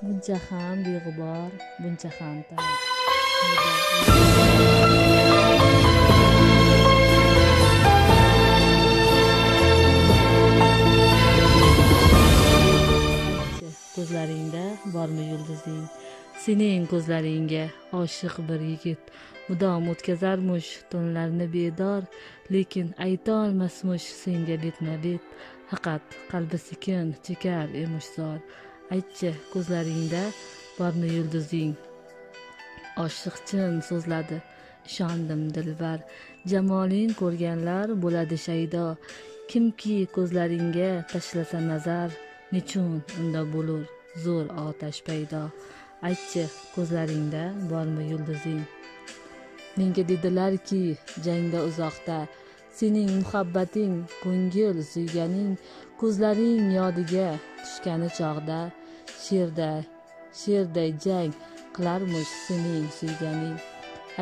buncha ham beg'ubor, buncha ham tayoq. Ko'zlaringda bormi yulduzing? Sening ko'zlaringga oshiq bir yigit mudom o'tkazarmush tunlarni bedor, lekin aytolmasmush senga betma-bet, faqat qalbi sekin chekar emish zor. Aytchi, ko'zlaringda bormi yulduzing? Oshiqchin so'zladi, ishondim dilbar, jamoling ko'rganlar bo'ladi shaydo. Kimki ko'zlaringga tashlasa nazar, nechun unda bo'lur zo'r otash paydo. Aytchi, ko'zlaringda bormi yulduzing? Menga dedilarki, jangda uzoqda, sening muhabbating, ko'ngil suyganing, ko'zlaring yodiga tushgani chog'da, sherday jang qilarmush sening suyganing.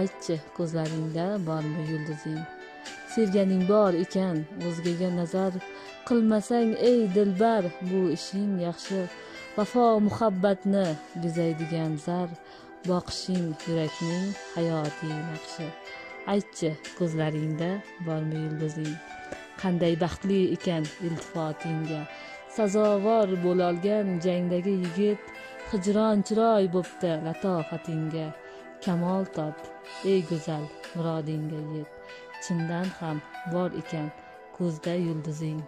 Aytchi, ko'zlaringda bormi yulduzing? Sevganing bor ekan, o'zgaga nazar qilmasang ey dilbar, bu ishing yaxshi. Vafo muhabbatni bezaydigan zar, boqishing yurakning hayotiy naqshi. Aytchi, ko'zlaringda bormi yulduzing? Qanday baxtli ekan iltifotingga, sazovor bo'lolgan jangdagi yigit, hijron chiroy bo'pti latofatingga. Kamol top, ey go'zal, murodingga yet, chindan ham bor ekan ko'zda yulduzing.